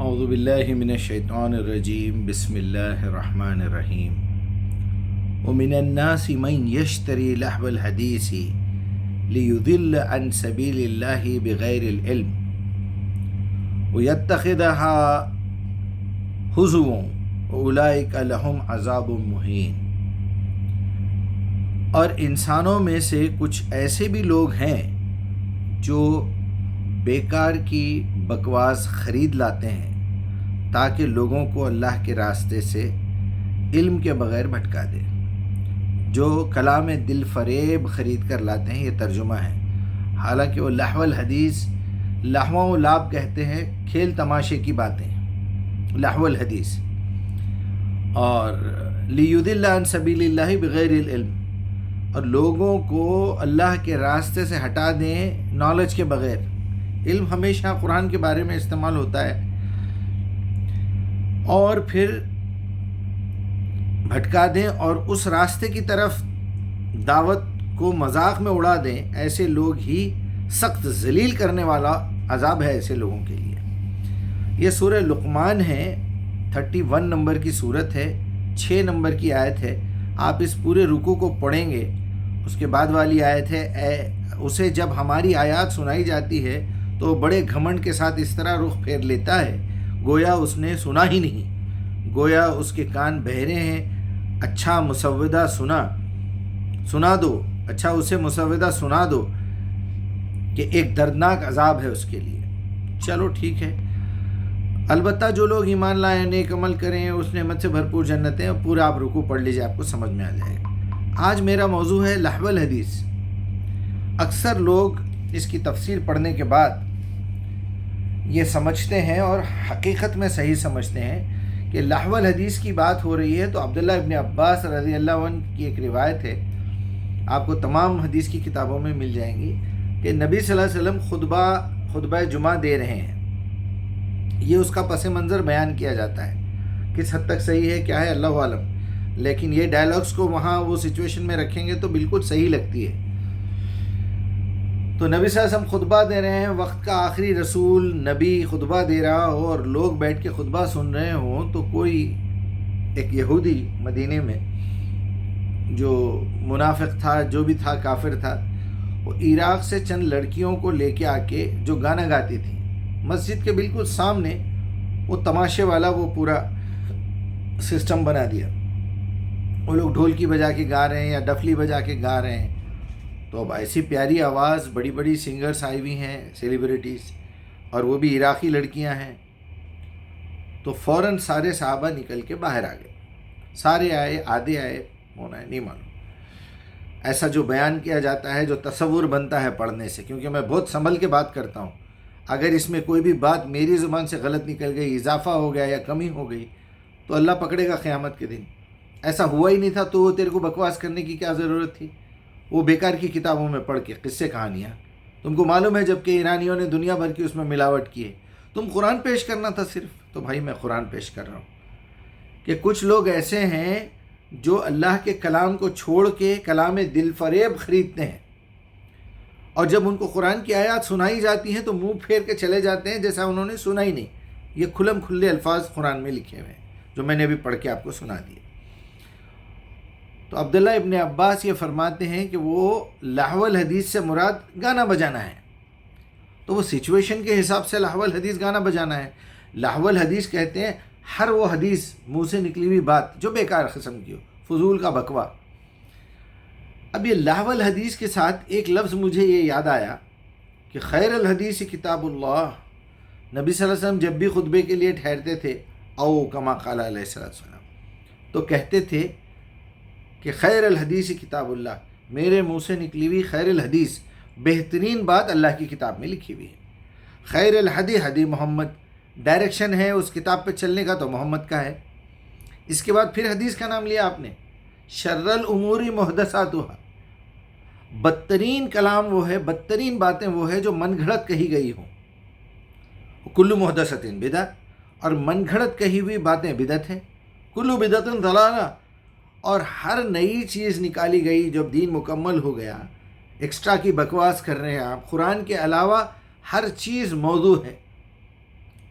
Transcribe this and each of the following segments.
اعوذ باللہ من الشیطان الرجیم بسم اللہ الرحمن الرحیم ومن الناس من یشتری لهو الحدیث لیضل عن سبیل اللہ بغیر العلم ویتخذها ہزوا اولئک لهم عذاب مہین۔ اور انسانوں میں سے کچھ ایسے بھی لوگ ہیں جو بیکار کی بکواس خرید لاتے ہیں تاکہ لوگوں کو اللہ کے راستے سے علم کے بغیر بھٹکا دے۔ جو کلام دل فریب خرید کر لاتے ہیں، یہ ترجمہ ہے، حالانکہ وہ لہو الحدیث، لہو و لعب کہتے ہیں کھیل تماشے کی باتیں، لہو الحدیث، اور لیضل عن سبیل اللہ بغیر العلم، اور لوگوں کو اللہ کے راستے سے ہٹا دیں نالج کے بغیر۔ علم ہمیشہ قرآن کے بارے میں استعمال ہوتا ہے، اور پھر بھٹکا دیں اور اس راستے کی طرف دعوت کو مذاق میں اڑا دیں۔ ایسے لوگ ہی سخت ذلیل کرنے والا عذاب ہے ایسے لوگوں کے لیے۔ یہ سورہ لقمان ہے، 31 نمبر کی سورت ہے، 6 نمبر کی آیت ہے۔ آپ اس پورے رکوع کو پڑھیں گے، اس کے بعد والی آیت ہے، اسے جب ہماری آیات سنائی جاتی ہے تو بڑے گھمنڈ کے ساتھ اس طرح رخ پھیر لیتا ہے گویا اس نے سنا ہی نہیں، گویا اس کے کان بہرے ہیں۔ اچھا مسودہ سنا دو، اچھا اسے مسودہ سنا دو کہ ایک دردناک عذاب ہے اس کے لیے۔ چلو ٹھیک ہے، البتہ جو لوگ ایمان لائیں، نیک عمل کریں، اس نعمت سے بھرپور جنتیں، پورا آپ رکوع پڑھ لیجئے، آپ کو سمجھ میں آ جائے گا۔ آج میرا موضوع ہے لہو الحدیث۔ اکثر لوگ اس کی تفسیر پڑھنے کے بعد یہ سمجھتے ہیں، اور حقیقت میں صحیح سمجھتے ہیں، کہ لہو الحدیث کی بات ہو رہی ہے تو عبداللہ ابن عباس رضی اللہ عنہ کی ایک روایت ہے، آپ کو تمام حدیث کی کتابوں میں مل جائیں گی، کہ نبی صلی اللہ علیہ وسلم خطبہ جمعہ دے رہے ہیں۔ یہ اس کا پس منظر بیان کیا جاتا ہے، کس حد تک صحیح ہے کیا ہے اللہ عالم، لیکن یہ ڈائلاگس کو وہاں وہ سچویشن میں رکھیں گے تو بالکل صحیح لگتی ہے۔ تو نبی صلی اللہ علیہ وسلم خطبہ دے رہے ہیں، وقت کا آخری رسول نبی خطبہ دے رہا ہو اور لوگ بیٹھ کے خطبہ سن رہے ہوں، تو کوئی ایک یہودی مدینے میں جو منافق تھا، جو بھی تھا، کافر تھا، وہ عراق سے چند لڑکیوں کو لے کے آ کے جو گانا گاتی تھی، مسجد کے بالکل سامنے وہ تماشے والا وہ پورا سسٹم بنا دیا۔ وہ لوگ ڈھولکی بجا کے گا رہے ہیں یا ڈفلی بجا کے گا رہے ہیں، تو اب ایسی پیاری آواز، بڑی بڑی سنگرز آئی ہوئی ہیں، سیلیبریٹیز، اور وہ بھی عراقی لڑکیاں ہیں، تو فوراً سارے صحابہ نکل کے باہر آ گئے۔ سارے آئے، آدھے آئے، ہونا ہے نہیں معلوم۔ ایسا جو بیان کیا جاتا ہے، جو تصور بنتا ہے پڑھنے سے، کیونکہ میں بہت سنبھل کے بات کرتا ہوں، اگر اس میں کوئی بھی بات میری زبان سے غلط نکل گئی، اضافہ ہو گیا یا کمی ہو گئی، تو اللہ پکڑے گا قیامت کے دن۔ ایسا ہوا ہی نہیں تھا تو وہ تیرے کو بکواس کرنے کی کیا ضرورت تھی؟ وہ بیکار کی کتابوں میں پڑھ کے قصے کہانیاں، تم کو معلوم ہے جب کہ ایرانیوں نے دنیا بھر کی اس میں ملاوٹ کی ہے، تم قرآن پیش کرنا تھا صرف۔ تو بھائی میں قرآن پیش کر رہا ہوں کہ کچھ لوگ ایسے ہیں جو اللہ کے کلام کو چھوڑ کے کلام دل فریب خریدتے ہیں، اور جب ان کو قرآن کی آیات سنائی جاتی ہیں تو منہ پھیر کے چلے جاتے ہیں جیسا انہوں نے سنا ہی نہیں۔ یہ کھلم کھلے الفاظ قرآن میں لکھے ہوئے ہیں جو میں نے ابھی پڑھ کے آپ کو سنا دیے۔ تو عبداللہ ابن عباس یہ فرماتے ہیں کہ وہ لہو الحدیث سے مراد گانا بجانا ہے، تو وہ سچویشن کے حساب سے لہو الحدیث گانا بجانا ہے۔ لہو الحدیث کہتے ہیں ہر وہ حدیث، منہ سے نکلی ہوئی بات جو بیکار قسم کی ہو، فضول کا بکوا۔ اب یہ لہو الحدیث کے ساتھ ایک لفظ مجھے یہ یاد آیا کہ خیر الحدیث کتاب اللہ۔ نبی صلی اللہ علیہ وسلم جب بھی خطبے کے لیے ٹھہرتے تھے، او کما قال علیہ السلام، تو کہتے تھے کہ خیر الحدیث کتاب اللہ، میرے منہ سے نکلی ہوئی خیر الحدیث، بہترین بات اللہ کی کتاب میں لکھی ہوئی ہے۔ خیر الحدی حدی محمد، ڈائریکشن ہے اس کتاب پہ چلنے کا تو محمد کا ہے۔ اس کے بعد پھر حدیث کا نام لیا آپ نے، شر الامور محدثاتها، بدترین کلام وہ ہے، بدترین باتیں وہ ہے جو من گھڑت کہی گئی ہوں۔ کل محدثۃ بدعہ، اور من گھڑت کہی ہوئی باتیں بدعت ہیں۔ کل بدعۃ ضلالہ، اور ہر نئی چیز نکالی گئی جب دین مکمل ہو گیا، ایکسٹرا کی بکواس کر رہے ہیں آپ، قرآن کے علاوہ ہر چیز موضوع ہے،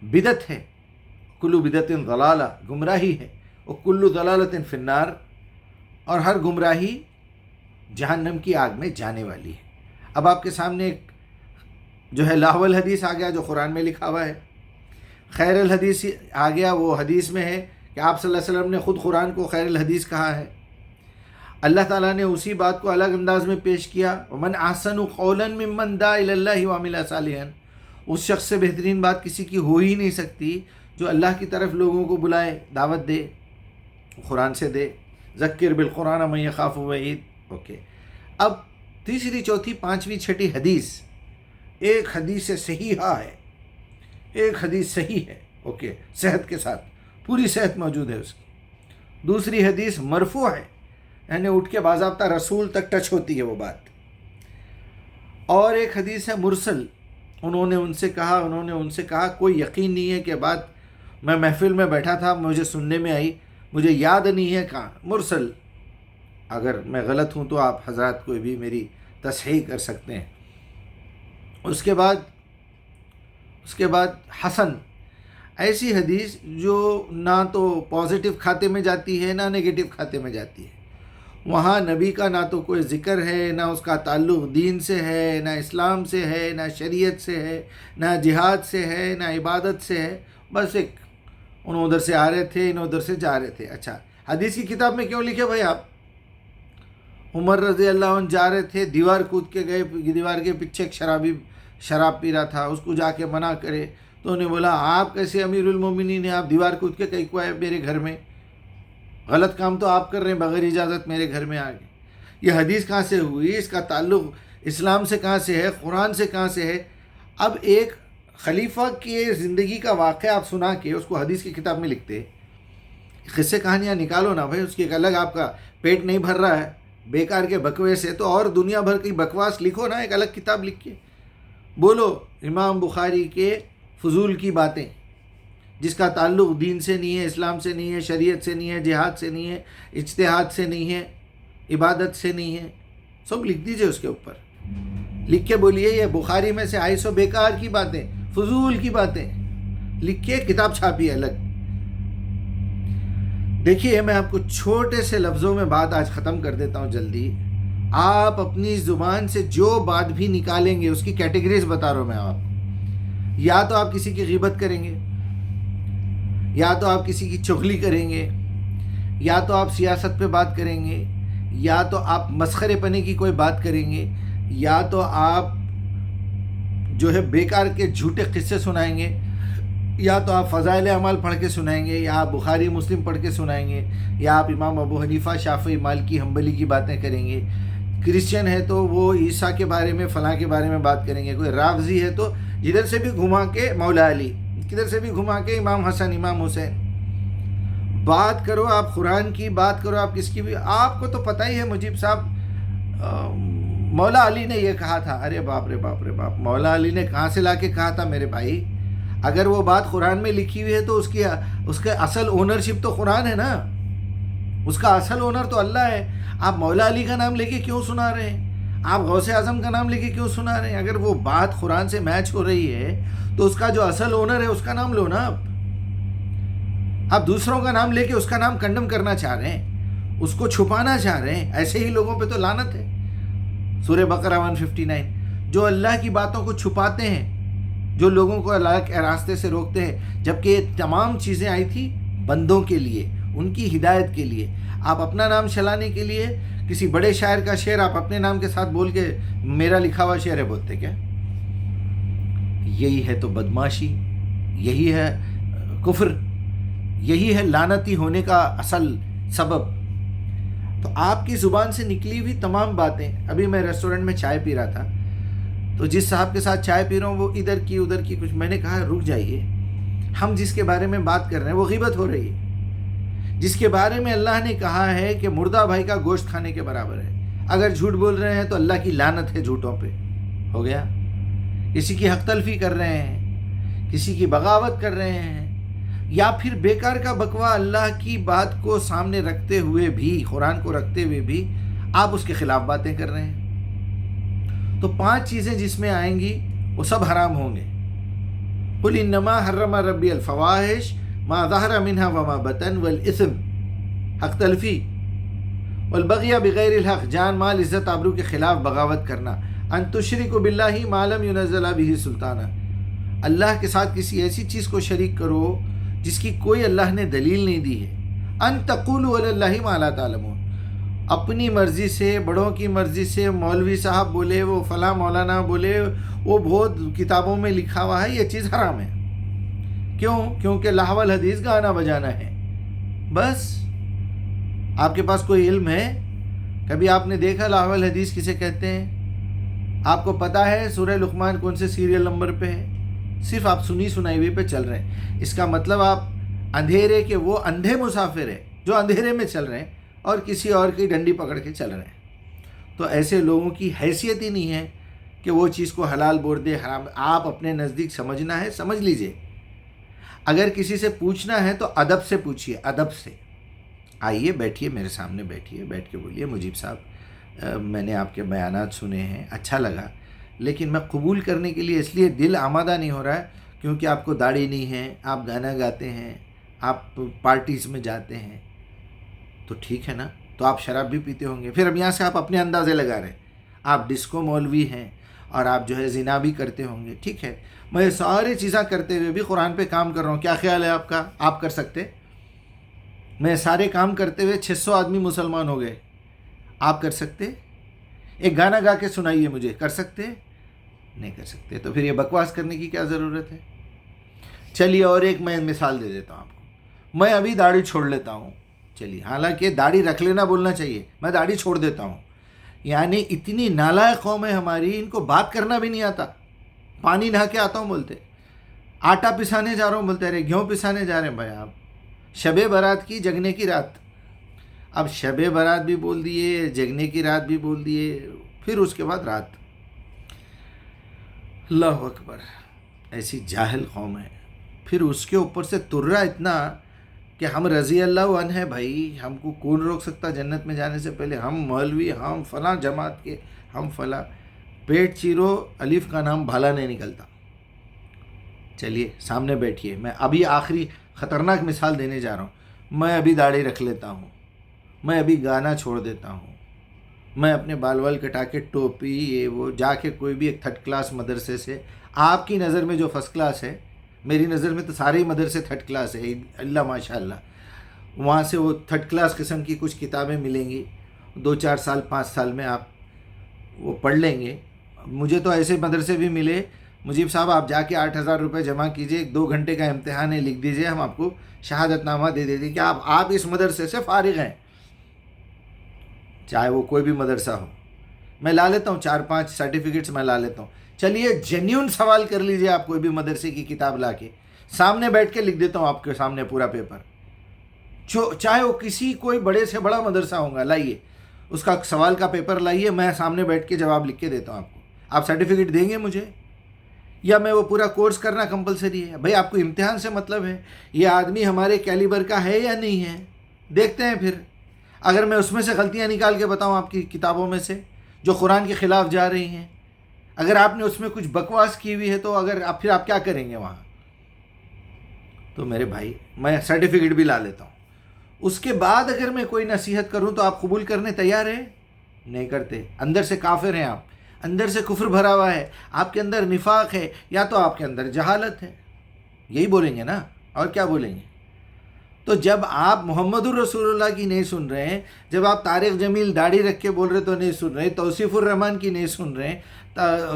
بدعت ہے۔ کلو بدعت ضلالہ گمراہی ہے، اور کلو ضلالت فی النار، اور ہر گمراہی جہنم کی آگ میں جانے والی ہے۔ اب آپ کے سامنے ایک جو ہے لاہو الحدیث آ گیا جو قرآن میں لکھا ہوا ہے، خیر الحدیث آ گیا، وہ حدیث میں ہے کہ آپ صلی اللہ علیہ وسلم نے خود قرآن کو خیر الحدیث کہا ہے۔ اللہ تعالیٰ نے اسی بات کو الگ انداز میں پیش کیا، وَمَنْ أَحْسَنُ قَوْلًا مِّمَّنْ دَعَا إِلَى اللَّهِ وَعَمِلَ صَالِحًا، اس شخص سے بہترین بات کسی کی ہو ہی نہیں سکتی جو اللہ کی طرف لوگوں کو بلائے، دعوت دے، قرآن سے دے، ذکر بالقرآن من یخاف وعید۔ اوکے، اب تیسری، چوتھی، پانچویں، چھٹی حدیث، ایک حدیث صحیحہ ہے، ایک حدیث صحیح ہے، اوکے، صحت کے ساتھ، پوری صحت موجود ہے اس کی۔ دوسری حدیث مرفوع ہے، یعنی اٹھ کے باضابطہ رسول تک ٹچ ہوتی ہے وہ بات۔ اور ایک حدیث ہے مرسل، انہوں نے ان سے کہا کوئی یقین نہیں ہے کہ بات میں محفل میں بیٹھا تھا، مجھے سننے میں آئی، مجھے یاد نہیں ہے کہاں، مرسل۔ اگر میں غلط ہوں تو آپ حضرات کوئی بھی میری تصحیح کر سکتے ہیں۔ اس کے بعد حسن، ایسی حدیث جو نہ تو پازیٹیو کھاتے میں جاتی ہے نہ نگیٹو کھاتے میں جاتی ہے، وہاں نبی کا نہ تو کوئی ذکر ہے، نہ اس کا تعلق دین سے ہے، نہ اسلام سے ہے، نہ شریعت سے ہے، نہ جہاد سے ہے، نہ عبادت سے ہے، بس ایک انہوں ادھر سے آ رہے تھے، انہوں ادھر سے جا رہے تھے۔ اچھا، حدیث کی کتاب میں کیوں لکھے بھائی آپ؟ عمر رضی اللہ عنہ جا رہے تھے، دیوار کود کے گئے، دیوار کے پیچھے ایک شرابی شراب پی رہا تھا، اس کو جا کے منع کرے تو انہیں بولا آپ کیسے امیر المومنین ہیں، آپ دیوار کود کے کہیں کو آئے میرے گھر میں، غلط کام تو آپ کر رہے ہیں، بغیر اجازت میرے گھر میں آ گئے۔ یہ حدیث کہاں سے ہوئی؟ اس کا تعلق اسلام سے کہاں سے ہے، قرآن سے کہاں سے ہے؟ اب ایک خلیفہ کی زندگی کا واقعہ آپ سنا کے اس کو حدیث کی کتاب میں لکھتے، قصے کہانیاں نکالو نا بھائی، اس کی ایک الگ، آپ کا پیٹ نہیں بھر رہا ہے بیکار کے بکوے سے تو اور دنیا بھر کی بکواس لکھو نا، ایک الگ کتاب لکھ کے بولو امام بخاری کے فضول کی باتیں جس کا تعلق دین سے نہیں ہے، اسلام سے نہیں ہے، شریعت سے نہیں ہے، جہاد سے نہیں ہے، اجتہاد سے نہیں ہے، عبادت سے نہیں ہے، سب لکھ دیجئے اس کے اوپر، لکھ کے بولیے یہ بخاری میں سے آئی سو بیکار کی باتیں، فضول کی باتیں لکھ کے کتاب چھاپی الگ۔ دیکھیے میں آپ کو چھوٹے سے لفظوں میں بات آج ختم کر دیتا ہوں جلدی۔ آپ اپنی زبان سے جو بات بھی نکالیں گے اس کی کیٹیگریز بتا رہا ہوں میں آپ کو، یا تو آپ کسی کی غیبت کریں گے، یا تو آپ کسی کی چغلی کریں گے، یا تو آپ سیاست پہ بات کریں گے، یا تو آپ مسخرے پنے کی کوئی بات کریں گے، یا تو آپ جو ہے بیکار کے جھوٹے قصے سنائیں گے، یا تو آپ فضائل اعمال پڑھ کے سنائیں گے، یا آپ بخاری مسلم پڑھ کے سنائیں گے، یا آپ امام ابو حنیفہ شافعی مالکی حنبلی کی باتیں کریں گے۔ کرسچن ہے تو وہ عیسیٰ کے بارے میں فلاں کے بارے میں بات کریں گے، کوئی رافضی ہے تو جدھر سے بھی گھما کے مولا علی، کدھر سے بھی گھما کے امام حسن، امام حسین، بات کرو آپ قرآن کی، بات کرو آپ کس کی بھی۔ آپ کو تو پتہ ہی ہے مجیب صاحب، مولا علی نے یہ کہا تھا، ارے باپ رے باپ رے باپ، مولا علی نے کہاں سے لا کے کہا تھا میرے بھائی؟ اگر وہ بات قرآن میں لکھی ہوئی ہے تو اس کے اصل اونرشپ تو قرآن ہے نا، اس کا اصل اونر تو اللہ ہے۔ آپ مولا علی کا نام لے کے کیوں سنا رہے ہیں؟ آپ غوث اعظم کا نام لے کے کیوں سنا رہے ہیں؟ اگر وہ بات قرآن سے میچ ہو رہی ہے تو اس کا جو اصل اونر ہے اس کا نام لو نا۔ آپ دوسروں کا نام لے کے اس کا نام کنڈم کرنا چاہ رہے ہیں، اس کو چھپانا چاہ رہے ہیں، ایسے ہی لوگوں پہ تو لعنت ہے۔ سورہ بقرہ 159، جو اللہ کی باتوں کو چھپاتے ہیں، جو لوگوں کو اللہ کے راستے سے روکتے ہیں، جبکہ یہ تمام چیزیں آئی تھی بندوں کے لیے، ان کی ہدایت کے لیے۔ آپ اپنا نام چلانے کے لیے کسی بڑے شاعر کا شعر آپ اپنے نام کے ساتھ بول کے میرا لکھا ہوا شعر ہے بولتے کیا؟ یہی ہے تو بدماشی، یہی ہے کفر، یہی ہے لعنتی ہونے کا اصل سبب۔ تو آپ کی زبان سے نکلی ہوئی تمام باتیں، ابھی میں ریسٹورنٹ میں چائے پی رہا تھا تو جس صاحب کے ساتھ چائے پی رہا ہوں وہ ادھر کی ادھر کی کچھ، میں نے کہا رک جائیے، ہم جس کے بارے میں بات کر رہے ہیں وہ غیبت ہو رہی ہے، جس کے بارے میں اللہ نے کہا ہے کہ مردہ بھائی کا گوشت کھانے کے برابر ہے، اگر جھوٹ بول رہے ہیں تو اللہ کی لعنت ہے جھوٹوں پہ، ہو گیا۔ کسی کی حق تلفی کر رہے ہیں، کسی کی بغاوت کر رہے ہیں، یا پھر بیکار کا بکوا اللہ کی بات کو سامنے رکھتے ہوئے بھی، قرآن کو رکھتے ہوئے بھی آپ اس کے خلاف باتیں کر رہے ہیں۔ تو 5 چیزیں جس میں آئیں گی وہ سب حرام ہوں گے۔ قل انما حرم ربی الفواحش ما ظہر منہا وما بطن والاثم حق تلفی والبغی بغیر الحق جان مال عزت آبرو کے خلاف بغاوت کرنا، ان تشرک باللہ ما لم ینزل بہ سلطانہ اللہ کے ساتھ کسی ایسی چیز کو شریک کرو جس کی کوئی اللہ نے دلیل نہیں دی ہے، ان تقولوا علی اللہ ما لا تعلمون اپنی مرضی سے، بڑوں کی مرضی سے، مولوی صاحب بولے، وہ فلاں مولانا بولے، وہ بہت کتابوں میں لکھا ہوا ہے یہ چیز حرام ہے، کیوں؟ کیونکہ لہو الحدیث گانا بجانا ہے۔ بس آپ کے پاس کوئی علم ہے؟ کبھی آپ نے دیکھا لہو الحدیث کسے کہتے ہیں؟ آپ کو پتہ ہے سورہ لقمان کون سے سیریل نمبر پہ ہے؟ صرف آپ سنی سنائی ہوئی پہ چل رہے ہیں۔ اس کا مطلب آپ اندھیرے کے وہ اندھے مسافر ہیں جو اندھیرے میں چل رہے ہیں اور کسی اور کی ڈنڈی پکڑ کے چل رہے ہیں۔ تو ایسے لوگوں کی حیثیت ہی نہیں ہے کہ وہ چیز کو حلال بول دے حرام۔ آپ اپنے نزدیک سمجھنا ہے سمجھ لیجئے، اگر کسی سے پوچھنا ہے تو ادب سے پوچھیے، ادب سے۔ آئیے بیٹھیے میرے سامنے، بیٹھیے، بیٹھ کے بولیے مجیب صاحب میں نے آپ کے بیانات سنے ہیں، اچھا لگا، لیکن میں قبول کرنے کے لیے اس لیے دل آمادہ نہیں ہو رہا ہے کیونکہ آپ کو داڑھی نہیں ہے، آپ گانا گاتے ہیں، آپ پارٹیز میں جاتے ہیں۔ تو ٹھیک ہے نا، تو آپ شراب بھی پیتے ہوں گے، پھر اب یہاں سے آپ اپنے اندازے لگا رہے ہیں، آپ ڈسکو مولوی ہیں اور آپ جو ہے زنا بھی کرتے ہوں گے۔ ٹھیک ہے، میں یہ ساری چیزیں کرتے ہوئے بھی قرآن پہ کام کر رہا ہوں، کیا خیال ہے آپ کا؟ آپ کر سکتے؟ میں سارے کام کرتے ہوئے 600 آدمی مسلمان ہو گئے، آپ کر سکتے؟ ایک گانا گا کے سنائیے مجھے، کر سکتے؟ نہیں کر سکتے، تو پھر یہ بکواس کرنے کی کیا ضرورت ہے؟ چلیے اور ایک میں مثال دے دیتا ہوں آپ کو، میں ابھی داڑھی چھوڑ لیتا ہوں، چلیے، حالانکہ داڑھی رکھ لینا بولنا چاہیے، میں داڑھی چھوڑ دیتا ہوں، یعنی اتنی نالائق قوم ہے ہماری، ان کو بات کرنا بھی نہیں آتا، پانی نہا کے آتا ہوں بولتے، آٹا پسانے جا رہا ہوں بولتے، ارے گیہوں پسانے جا رہے ہیں بھائی آپ، شب برات کی جگنے کی رات، اب شب برات بھی بول دیے، جگنے کی رات بھی بول دیے، پھر اس کے بعد رات۔ اللہ اکبر، ایسی جاہل قوم ہے، پھر اس کے اوپر سے ترا اتنا کہ ہم رضی اللہ عنہ ہے بھائی، ہم کو کون روک سکتا جنت میں جانے سے پہلے، ہم مولوی، ہم فلاں جماعت کے، ہم فلاں، پیٹ چیرو الف کا نام بھالا نہیں نکلتا۔ چلیے سامنے بیٹھیے، میں ابھی آخری خطرناک مثال دینے جا رہا ہوں، میں ابھی داڑھی رکھ لیتا ہوں، میں ابھی گانا چھوڑ دیتا ہوں، میں اپنے بال وال کٹا کے ٹوپی یہ وہ جا کے کوئی بھی ایک 3rd کلاس مدرسے سے، آپ کی نظر میں جو 1st کلاس ہے، میری نظر میں تو سارے ہی مدرسے 3rd کلاس ہے، اللہ ماشاء اللہ، وہاں سے وہ 3rd کلاس قسم کی کچھ کتابیں ملیں گی، 2-4 سال 5 سال میں آپ وہ پڑھ لیں گے۔ مجھے تو ایسے مدرسے بھی ملے، مجیب صاحب آپ جا کے 8,000 روپے جمع کیجئے، 2 گھنٹے کا امتحان ہے، لکھ دیجئے، ہم آپ کو شہادت نامہ دے دیتے کہ آپ اس مدرسے سے فارغ ہیں، چاہے وہ کوئی بھی مدرسہ ہو۔ میں لا لیتا ہوں 4-5 سرٹیفکیٹس میں لا لیتا ہوں۔ چلیے جینیون سوال کر لیجئے آپ کوئی بھی مدرسے کی کتاب لا کے، سامنے بیٹھ کے لکھ دیتا ہوں آپ کے سامنے پورا پیپر، چاہے وہ کسی کوئی بڑے سے بڑا مدرسہ ہوگا، لائیے اس کا سوال کا پیپر لائیے، میں سامنے بیٹھ کے جواب لکھ کے دیتا ہوں آپ کو۔ آپ سرٹیفکیٹ دیں گے مجھے یا میں وہ پورا کورس کرنا کمپلسری ہے؟ بھائی آپ کو امتحان سے مطلب ہے، یہ آدمی ہمارے کیلیبر کا ہے یا نہیں ہے، دیکھتے ہیں پھر۔ اگر میں اس میں سے غلطیاں نکال کے بتاؤں آپ کی کتابوں میں سے جو قرآن کے خلاف جا رہی ہیں، اگر آپ نے اس میں کچھ بکواس کی ہوئی ہے تو پھر آپ کیا کریں گے وہاں؟ تو میرے بھائی میں سرٹیفکیٹ بھی لا لیتا ہوں، اس کے بعد اگر میں کوئی نصیحت کروں تو آپ قبول کرنے تیار ہیں؟ نہیں کرتے، اندر سے کافر ہیں آپ، اندر سے کفر بھرا ہوا ہے، آپ کے اندر نفاق ہے، یا تو آپ کے اندر جہالت ہے، یہی بولیں گے نا، اور کیا بولیں گے؟ تو جب آپ محمد الرسول اللہ کی نہیں سن رہے ہیں، جب آپ طارق جمیل داڑھی رکھ کے بول رہے تو نہیں سن رہے، توصیف الرحمن کی نہیں سن رہے،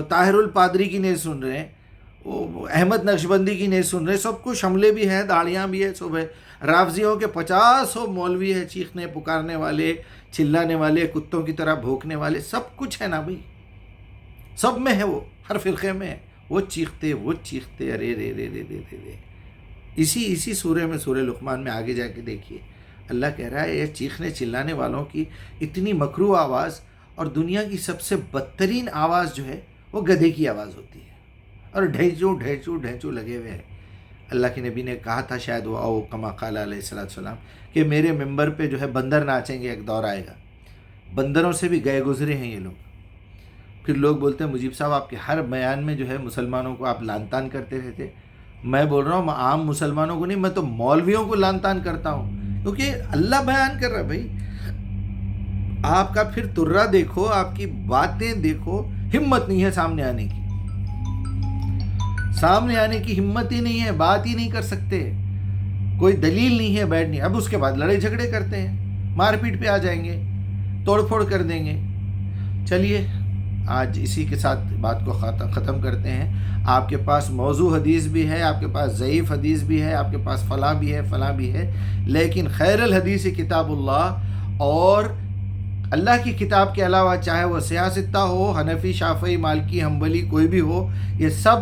طاہر الپادری کی نہیں سن رہے، احمد نقشبندی کی نہیں سن رہے، سب کچھ حملے بھی ہیں، داڑیاں بھی ہیں، سب ہے، رافضیوں کے 50 مولوی ہیں، چیخنے پکارنے والے، چلانے والے، کتوں کی طرح بھونکنے والے، سب کچھ ہے نا بھائی، سب میں ہے، وہ ہر فرقے میں ہے، وہ چیختے ارے رے رے رے رے رے۔ اسی سورہ میں، سورہ لقمان میں آگے جا کے دیکھیے، اللہ کہہ رہا ہے یہ چیخنے چلانے والوں کی اتنی مکروہ آواز، اور دنیا کی سب سے بدترین آواز جو ہے وہ گدھے کی آواز ہوتی ہے، اور ڈھینچو ڈھینچو ڈھینچو لگے ہوئے ہیں۔ اللہ کے نبی نے کہا تھا شاید وہ او کما قال علیہ السلام کہ میرے ممبر پہ جو ہے بندر ناچیں گے، ایک دور آئے گا، بندروں سے بھی گئے گزرے ہیں یہ لوگ۔ پھر لوگ بولتے ہیں مجیب صاحب آپ کے ہر بیان میں جو ہے مسلمانوں کو آپ لعن طعن کرتے رہتے، میں بول رہا ہوں عام مسلمانوں کو نہیں، میں تو مولویوں کو لان تان کرتا ہوں، کیونکہ اللہ بیان کر رہا ہے بھائی. آپ کا پھر ترہ دیکھو، آپ کی باتیں دیکھو، ہمت نہیں ہے سامنے آنے کی، سامنے آنے کی ہمت ہی نہیں ہے، بات ہی نہیں کر سکتے، کوئی دلیل نہیں ہے بیٹھنے. اب اس کے بعد لڑائی جھگڑے کرتے ہیں، مار پیٹ پہ آ جائیں گے، توڑ پھوڑ کر دیں گے. چلیے آج اسی کے ساتھ بات کو ختم کرتے ہیں. آپ کے پاس موضوع حدیث بھی ہے، آپ کے پاس ضعیف حدیث بھی ہے، آپ کے پاس فلاں بھی ہے فلاں بھی ہے، لیکن خیر الحدیث کتاب اللہ، اور اللہ کی کتاب کے علاوہ چاہے وہ سیاستہ ہو، حنفی، شافعی، مالکی، حنبلی، کوئی بھی ہو، یہ سب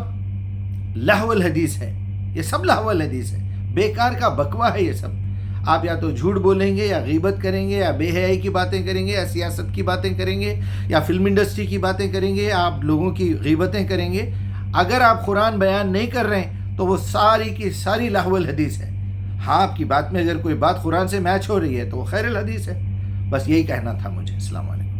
لہو الحدیث ہے، یہ سب لہو الحدیث ہے، بیکار کا بکوا ہے یہ سب. آپ یا تو جھوٹ بولیں گے، یا غیبت کریں گے، یا بے حیائی کی باتیں کریں گے، یا سیاست کی باتیں کریں گے، یا فلم انڈسٹری کی باتیں کریں گے، آپ لوگوں کی غیبتیں کریں گے. اگر آپ قرآن بیان نہیں کر رہے ہیں تو وہ ساری کی ساری لہو الحدیث ہے. ہاں آپ کی بات میں اگر کوئی بات قرآن سے میچ ہو رہی ہے تو وہ خیر الحدیث ہے. بس یہی کہنا تھا مجھے. السلام علیکم.